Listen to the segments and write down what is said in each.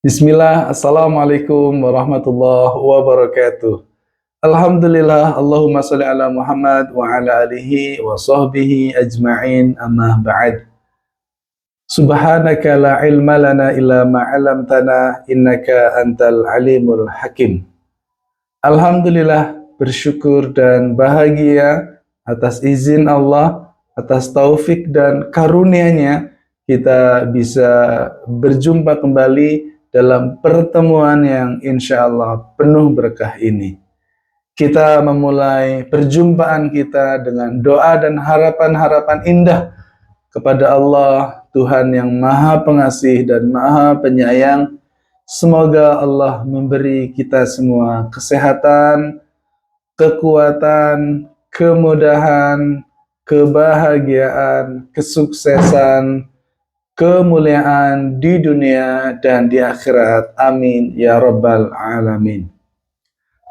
Bismillah, Assalamualaikum warahmatullahi wabarakatuh. Alhamdulillah, Allahumma salli ala Muhammad wa ala alihi wa sahbihi ajma'in amma ba'd. Subhanaka la ilma lana illa ma'alamtana innaka antal alimul hakim. Alhamdulillah, bersyukur dan bahagia atas izin Allah, atas taufik dan karunia-Nya kita bisa berjumpa kembali dalam pertemuan yang insya Allah penuh berkah ini. Kita memulai perjumpaan kita dengan doa dan harapan-harapan indah kepada Allah, Tuhan yang Maha Pengasih dan Maha Penyayang. Semoga Allah memberi kita semua kesehatan, kekuatan, kemudahan, kebahagiaan, kesuksesan, kemuliaan di dunia dan di akhirat. Amin ya rabbal alamin.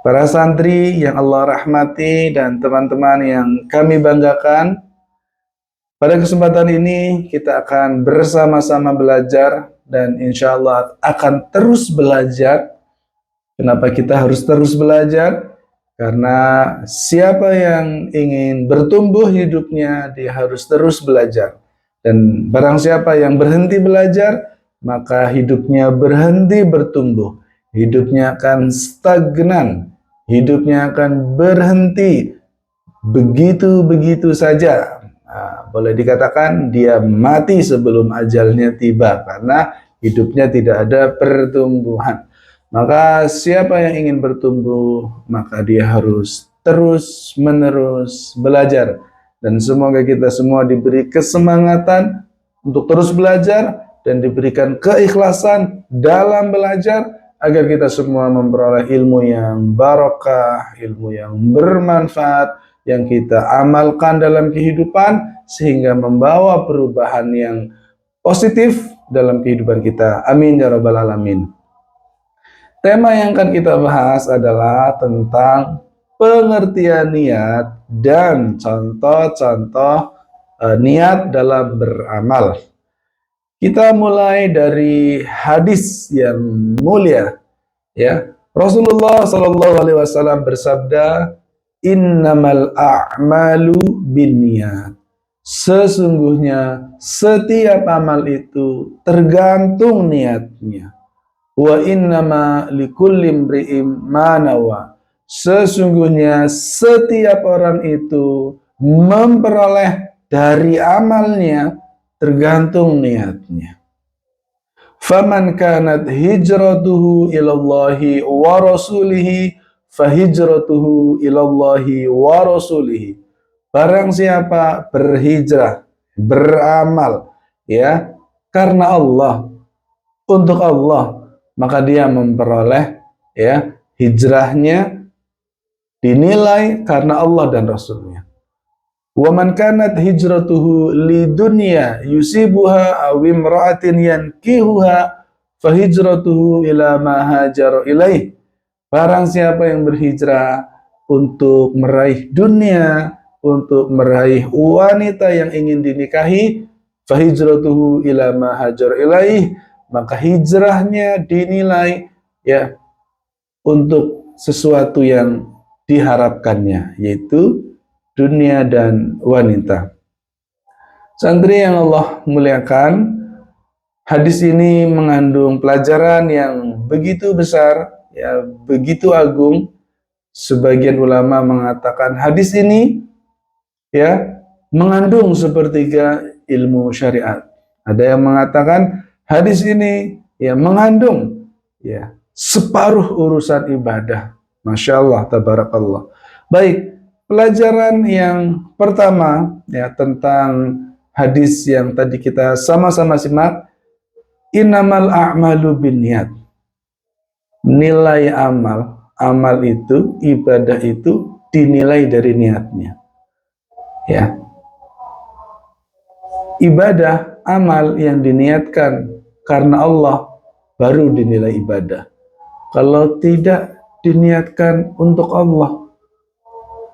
Para santri yang Allah rahmati dan teman-teman yang kami banggakan, pada kesempatan ini kita akan bersama-sama belajar dan insya Allah akan terus belajar. Kenapa kita harus terus belajar? Karena siapa yang ingin bertumbuh hidupnya, dia harus terus belajar. Dan barang siapa yang berhenti belajar, maka hidupnya berhenti bertumbuh. Hidupnya akan stagnan. Hidupnya akan berhenti begitu-begitu saja. Nah, boleh dikatakan dia mati sebelum ajalnya tiba karena hidupnya tidak ada pertumbuhan. Maka siapa yang ingin bertumbuh, maka dia harus terus-menerus belajar. Dan semoga kita semua diberi kesemangatan untuk terus belajar dan diberikan keikhlasan dalam belajar agar kita semua memperoleh ilmu yang barokah, ilmu yang bermanfaat, yang kita amalkan dalam kehidupan sehingga membawa perubahan yang positif dalam kehidupan kita. Amin ya rabbal alamin. Tema yang akan kita bahas adalah tentang pengertian niat dan contoh-contoh niat dalam beramal. Kita mulai dari hadis yang mulia, ya. Rasulullah Shallallahu Alaihi Wasallam bersabda, "Innamal a'malu binniyat." Sesungguhnya setiap amal itu tergantung niatnya. Wa innama likulli imri'in ma nawa. Sesungguhnya setiap orang itu memperoleh dari amalnya tergantung niatnya. Faman kanat hijratuhu ilallahi wa rasulihi fahijratuhu ilallahi wa rasulihi. Barang siapa berhijrah, beramal ya karena Allah, untuk Allah, maka dia memperoleh ya hijrahnya dinilai karena Allah dan Rasulnya. Wa man kanat hijratuhu lidunya yusibuha aw imra'atin yankihuha fahijratuhu ila ma hajara ilaih. Barang siapa yang berhijrah untuk meraih dunia, untuk meraih wanita yang ingin dinikahi, fahijratuhu ila ma hajara ilaih, maka hijrahnya dinilai ya untuk sesuatu yang diharapkannya, yaitu dunia dan wanita. Santri yang Allah muliakan, hadis ini mengandung pelajaran yang begitu besar, ya begitu agung. Sebagian ulama mengatakan hadis ini ya mengandung sepertiga ilmu syariat. Ada yang mengatakan hadis ini ya mengandung ya separuh urusan ibadah. Masya Allah, tabarakallah. Baik, pelajaran yang pertama ya tentang hadis yang tadi kita sama-sama simak, innamal a'malu binniyat. Nilai amal itu, ibadah itu dinilai dari niatnya. Ya. Ibadah, amal yang diniatkan karena Allah baru dinilai ibadah. Kalau tidak diniatkan untuk Allah,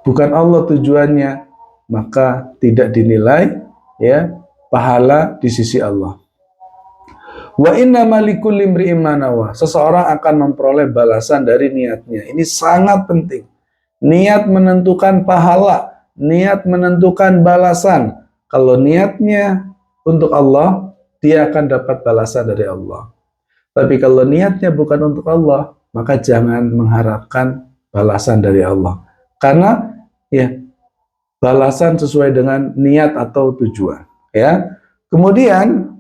bukan Allah tujuannya, maka tidak dinilai ya pahala di sisi Allah. Wa inna likulli imri'in ma nawa. Seseorang akan memperoleh balasan dari niatnya. Ini sangat penting. Niat menentukan pahala, niat menentukan balasan. Kalau niatnya untuk Allah, dia akan dapat balasan dari Allah. Tapi kalau niatnya bukan untuk Allah, maka jangan mengharapkan balasan dari Allah. Karena ya balasan sesuai dengan niat atau tujuan. Ya. Kemudian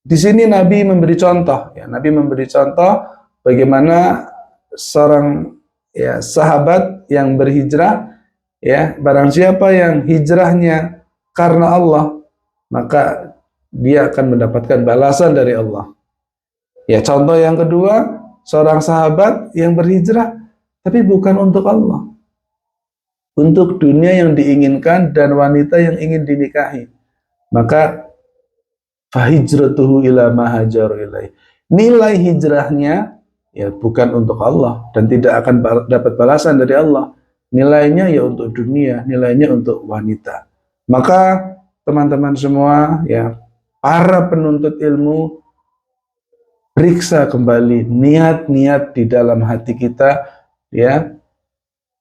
di sini Nabi memberi contoh. Ya, Nabi memberi contoh bagaimana seorang ya sahabat yang berhijrah, ya barang siapa yang hijrahnya karena Allah, maka dia akan mendapatkan balasan dari Allah. Ya, contoh yang kedua, seorang sahabat yang berhijrah tapi bukan untuk Allah, untuk dunia yang diinginkan dan wanita yang ingin dinikahi, maka fahijratuhu ila ma hajaru ilaih. Nilai hijrahnya ya bukan untuk Allah dan tidak akan dapat balasan dari Allah. Nilainya ya untuk dunia, nilainya untuk wanita. Maka teman-teman semua ya, para penuntut ilmu, periksa kembali niat-niat di dalam hati kita, ya.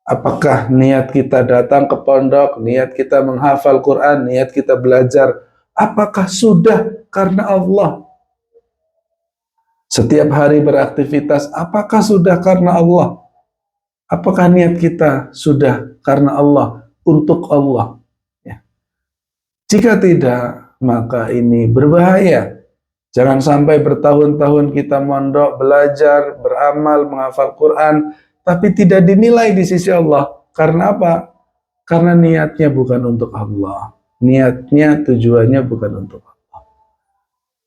Apakah niat kita datang ke pondok, niat kita menghafal Quran, niat kita belajar, apakah sudah karena Allah? Setiap hari beraktivitas, apakah sudah karena Allah? Apakah niat kita sudah karena Allah, untuk Allah? Ya. Jika tidak, maka ini berbahaya. Jangan sampai bertahun-tahun kita mondok, belajar, beramal, menghafal Quran, tapi tidak dinilai di sisi Allah. Karena apa? Karena niatnya bukan untuk Allah. Niatnya, tujuannya bukan untuk Allah.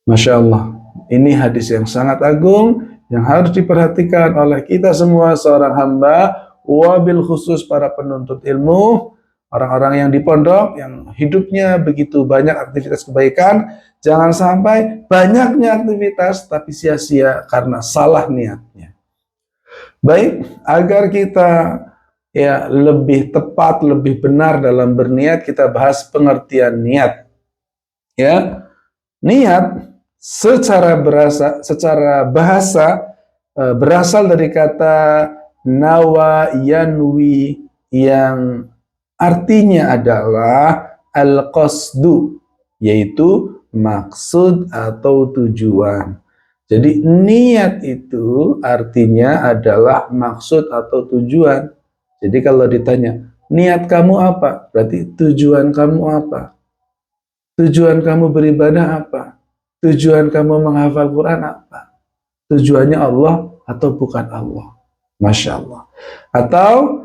Masya Allah. Ini hadis yang sangat agung, yang harus diperhatikan oleh kita semua seorang hamba, wabil khusus para penuntut ilmu, orang-orang yang di pondok, yang hidupnya begitu banyak aktivitas kebaikan. Jangan sampai banyaknya aktivitas tapi sia-sia karena salah niatnya. Baik, agar kita ya lebih tepat, lebih benar dalam berniat, kita bahas pengertian niat. Ya, niat secara bahasa berasal dari kata nawa yanwi, yang artinya adalah al-qasdu, yaitu maksud atau tujuan. Jadi niat itu artinya adalah maksud atau tujuan. Jadi kalau ditanya, niat kamu apa? Berarti tujuan kamu apa? Tujuan kamu beribadah apa? Tujuan kamu menghafal Quran apa? Tujuannya Allah atau bukan Allah? Masya Allah. Atau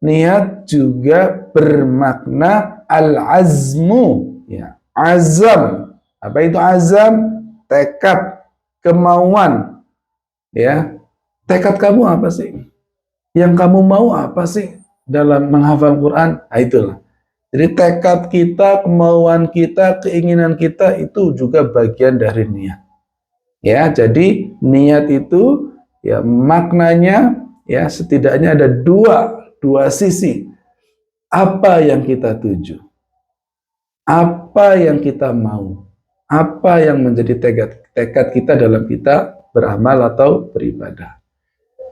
niat juga bermakna al-azmu, ya, azam. Apa itu azam? Tekad, kemauan. Ya, tekad kamu apa sih? Yang kamu mau apa sih dalam menghafal Quran? Nah, itulah. Jadi tekad kita, kemauan kita, keinginan kita itu juga bagian dari niat. Ya, jadi niat itu ya maknanya ya setidaknya ada dua sisi. Apa yang kita tuju? Apa yang kita mau? Apa yang menjadi tekad kita dalam kita beramal atau beribadah?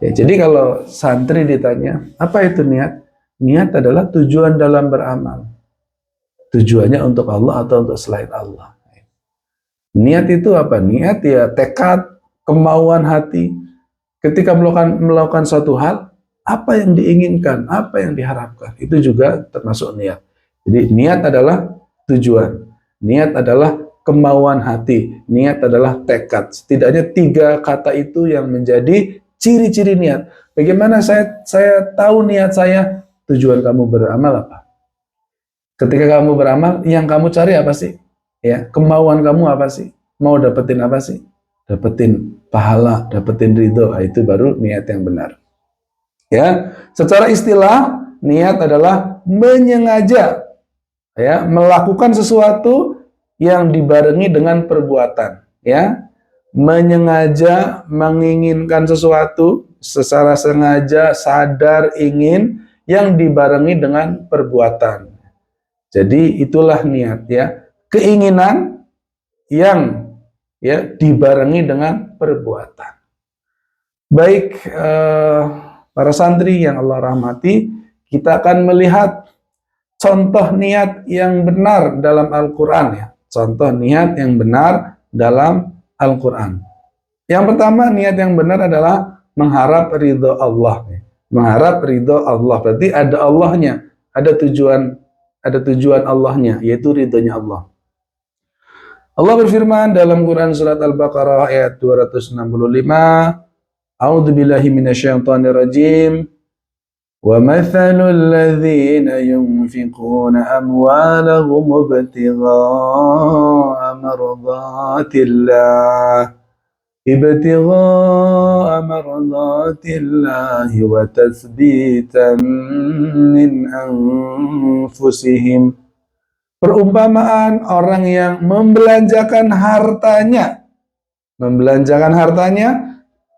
Ya, jadi kalau santri ditanya, apa itu niat? Niat adalah tujuan dalam beramal. Tujuannya untuk Allah atau untuk selain Allah. Niat itu apa? Niat ya tekad, kemauan hati. Ketika melakukan suatu hal, apa yang diinginkan, apa yang diharapkan, itu juga termasuk niat. Jadi niat adalah tujuan. Niat adalah kemauan hati. Niat adalah tekad. Setidaknya 3 kata itu yang menjadi ciri-ciri niat. Bagaimana saya tahu niat saya? Tujuan kamu beramal apa? Ketika kamu beramal, yang kamu cari apa sih? Ya, kemauan kamu apa sih? Mau dapetin apa sih? Dapetin pahala, dapetin ridho. Itu baru niat yang benar. Ya, secara istilah niat adalah menyengaja, ya, melakukan sesuatu yang dibarengi dengan perbuatan. Ya, menyengaja menginginkan sesuatu secara sengaja, sadar, ingin, yang dibarengi dengan perbuatan. Jadi itulah niat, ya, keinginan yang ya dibarengi dengan perbuatan. Baik para santri yang Allah rahmati, kita akan melihat contoh niat yang benar dalam Al-Quran ya. Contoh niat yang benar dalam Al-Quran. Yang pertama, niat yang benar adalah mengharap ridho Allah. Mengharap ridho Allah, berarti ada Allahnya, ada tujuan Allahnya, yaitu ridhonya Allah. Allah berfirman dalam Quran surat Al-Baqarah ayat 265, A'udzu billahi minasyaitonir rajim. Wa mathalul ladzina yunfiquna amwalahum ibtigha'a mardatillahi wa tathbitan min anfusihim. Perumpamaan orang yang membelanjakan hartanya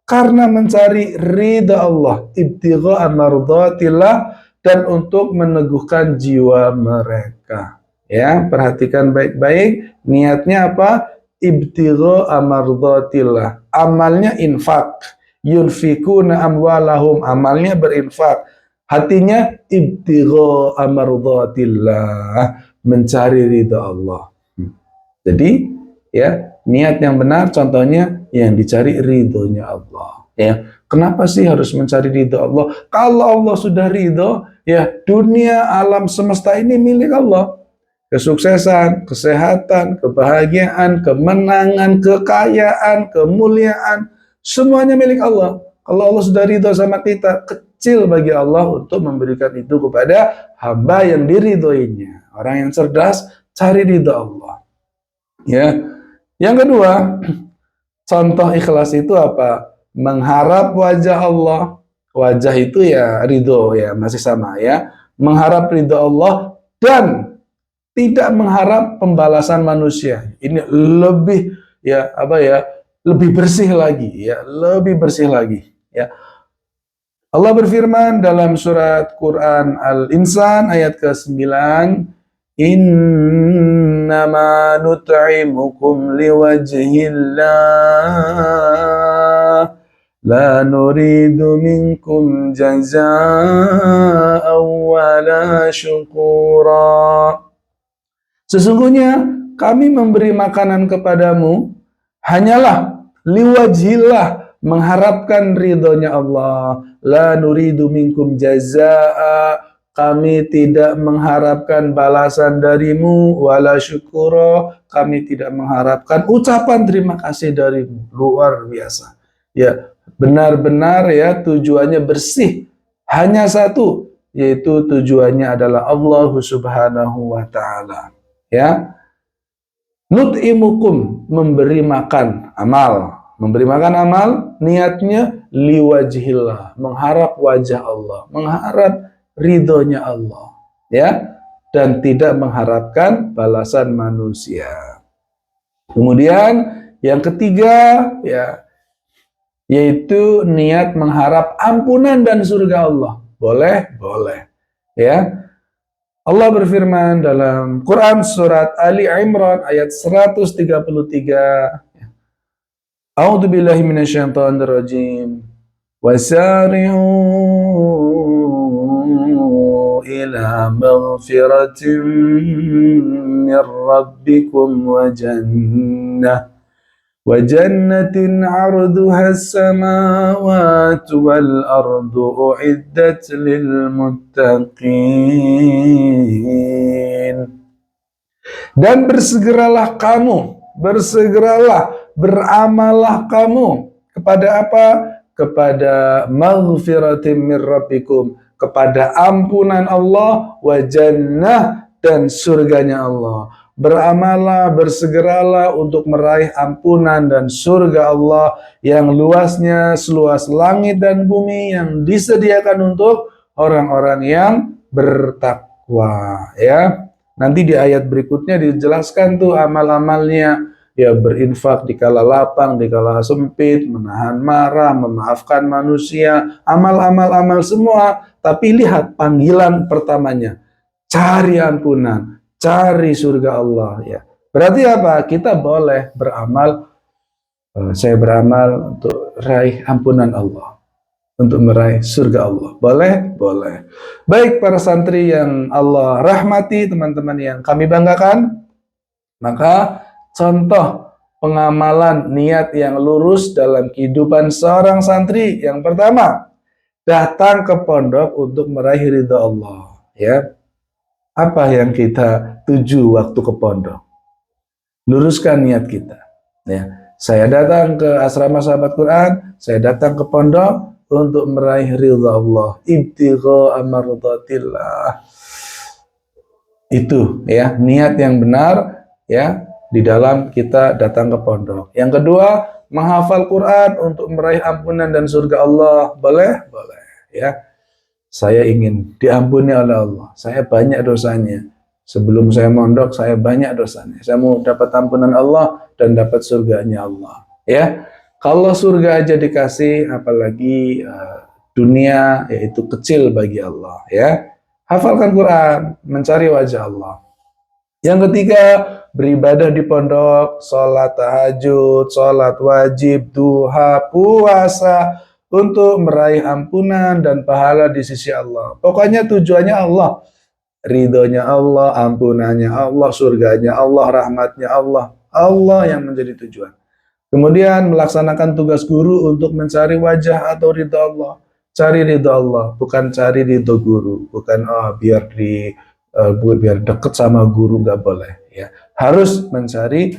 karena mencari ridha Allah, ibtigha'a mardatillah, dan untuk meneguhkan jiwa mereka. Ya, perhatikan baik-baik, niatnya apa? Ibtigha'a mardatillah. Amalnya infak. Yunfikuna amwalahum, amalnya berinfak. Hatinya ibtigha'a mardatillah, mencari ridha Allah. Jadi, ya, niat yang benar contohnya yang dicari ridhonya Allah. Ya, kenapa sih harus mencari ridho Allah? Kalau Allah sudah ridho, ya dunia alam semesta ini milik Allah. Kesuksesan, kesehatan, kebahagiaan, kemenangan, kekayaan, kemuliaan, semuanya milik Allah. Kalau Allah sudah ridho sama kita, kecil bagi Allah untuk memberikan itu kepada hamba yang diridhoinya. Orang yang cerdas cari ridho Allah. Ya. Yang kedua, contoh ikhlas itu apa? Mengharap wajah Allah. Wajah itu ya ridho, ya masih sama ya. Mengharap ridho Allah dan tidak mengharap pembalasan manusia. Ini lebih ya apa ya? Lebih bersih lagi ya, lebih bersih lagi ya. Allah berfirman dalam surat Quran Al-Insan ayat ke-9, Innama nut'imukum liwajhillah la nuridu minkum jazaa'an wala syukura. Sesungguhnya kami memberi makanan kepadamu hanyalah liwajhillah, mengharapkan ridhonya Allah. La nuridu minkum jazaa'a, kami tidak mengharapkan balasan darimu, wala syukura, kami tidak mengharapkan ucapan terima kasih darimu. Luar biasa. Ya, benar-benar ya tujuannya bersih. Hanya satu, yaitu tujuannya adalah Allah Subhanahu wa taala. Ya. Nut'imukum, memberi makan amal. Memberi makan amal, niatnya liwajhillah, mengharap wajah Allah, mengharap ridhonya Allah, ya, dan tidak mengharapkan balasan manusia. Kemudian yang ketiga, ya, yaitu niat mengharap ampunan dan surga Allah. Boleh, boleh, ya. Allah berfirman dalam Quran surat Ali Imran ayat 133. A'udzu billahi minasyaitonir rajim. Wasari'u ila maghfiratin mir rabbikum wa jannatin 'arduha as-samawati wal ardu u'iddat lil muttaqin. Dan bersegeralah kamu, beramallah kamu kepada apa? Kepada maghfiratin mir rabbikum, kepada ampunan Allah, wa jannah, dan surganya Allah. Beramallah, bersegeralah untuk meraih ampunan dan surga Allah yang luasnya seluas langit dan bumi, yang disediakan untuk orang-orang yang bertakwa. Ya, nanti di ayat berikutnya dijelaskan tuh amal-amalnya. Ya, berinfak di kala lapang, di kala sempit, menahan marah, memaafkan manusia, amal-amal semua. Tapi lihat panggilan pertamanya, cari ampunan, cari surga Allah, ya. Berarti apa? Kita boleh beramal saya beramal untuk raih ampunan Allah, untuk meraih surga Allah. Boleh? Boleh. Baik para santri yang Allah rahmati, teman-teman yang kami banggakan, maka contoh pengamalan niat yang lurus dalam kehidupan seorang santri yang pertama, datang ke pondok untuk meraih ridha Allah. Ya, apa yang kita tuju waktu ke pondok? Luruskan niat kita. Ya, saya datang ke asrama sahabat Quran, saya datang ke pondok untuk meraih ridha Allah, ibtigha amradatillah. Itu ya, niat yang benar ya di dalam kita datang ke pondok. Yang kedua, menghafal Quran untuk meraih ampunan dan surga Allah. Boleh? Boleh ya. Saya ingin diampuni oleh Allah. Saya banyak dosanya. Sebelum saya mondok, saya banyak dosanya. Saya mau dapat ampunan Allah dan dapat surganya Allah. Ya, kalau surga aja dikasih, apalagi dunia, yaitu kecil bagi Allah. Ya, hafalkan Quran, mencari wajah Allah. Yang ketiga, beribadah di pondok, sholat tahajud, sholat wajib, duha, puasa, untuk meraih ampunan dan pahala di sisi Allah. Pokoknya tujuannya Allah. Ridhonya Allah, ampunannya Allah, surganya Allah, rahmatnya Allah. Allah yang menjadi tujuan. Kemudian melaksanakan tugas guru untuk mencari wajah atau ridho Allah. Cari ridho Allah, bukan cari ridho guru. Bukan biar deket sama guru, nggak boleh. Ya, harus mencari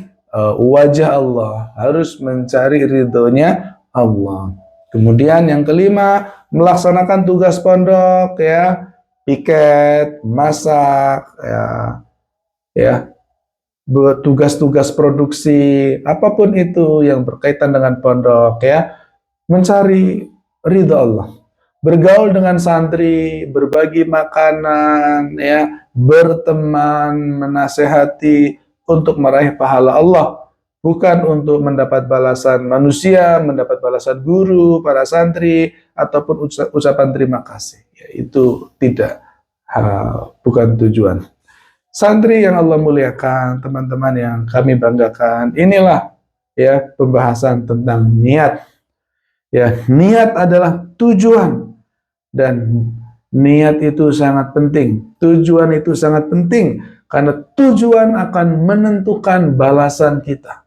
wajah Allah, harus mencari ridhonya Allah. Kemudian yang kelima, melaksanakan tugas pondok, ya, piket, masak, ya, tugas-tugas produksi, apapun itu yang berkaitan dengan pondok, ya, mencari ridha Allah, bergaul dengan santri, berbagi makanan, ya, berteman, menasehati untuk meraih pahala Allah, bukan untuk mendapat balasan manusia, mendapat balasan guru, para santri, ataupun ucapan terima kasih. Ya, itu tidak, bukan tujuan. Santri yang Allah muliakan, teman-teman yang kami banggakan, inilah ya pembahasan tentang niat. Ya, niat adalah tujuan, dan niat itu sangat penting. Tujuan itu sangat penting karena tujuan akan menentukan balasan kita.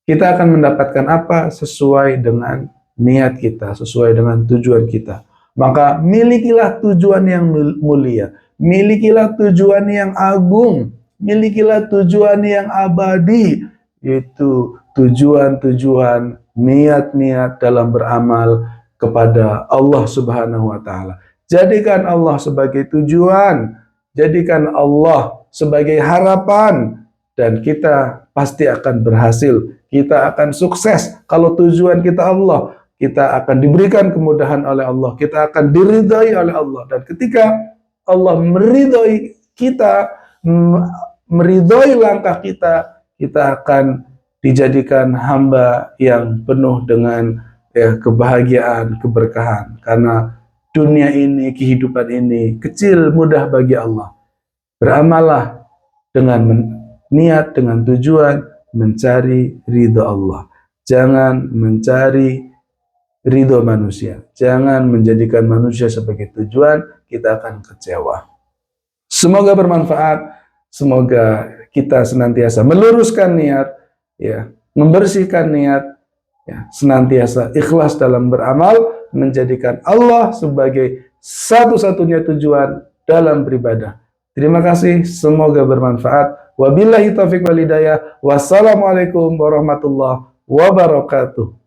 Kita akan mendapatkan apa sesuai dengan niat kita, sesuai dengan tujuan kita. Maka milikilah tujuan yang mulia, milikilah tujuan yang agung, milikilah tujuan yang abadi, yaitu tujuan-tujuan niat-niat dalam beramal kepada Allah Subhanahu wa Ta'ala. Jadikan Allah sebagai tujuan, jadikan Allah sebagai harapan, dan kita pasti akan berhasil. Kita akan sukses kalau tujuan kita Allah. Kita akan diberikan kemudahan oleh Allah. Kita akan diridhai oleh Allah. Dan ketika Allah meridhai kita, meridhai langkah kita, kita akan dijadikan hamba yang penuh dengan kebahagiaan, keberkahan. Karena dunia ini, kehidupan ini kecil, mudah bagi Allah. Beramallah dengan niat, dengan tujuan mencari ridho Allah. Jangan mencari ridho manusia. Jangan menjadikan manusia sebagai tujuan, kita akan kecewa. Semoga bermanfaat. Semoga kita senantiasa meluruskan niat, ya, membersihkan niat, ya, senantiasa ikhlas dalam beramal, menjadikan Allah sebagai satu-satunya tujuan dalam beribadah. Terima kasih, semoga bermanfaat. Wabillahi taufiq wal hidayah. Wassalamualaikum warahmatullahi wabarakatuh.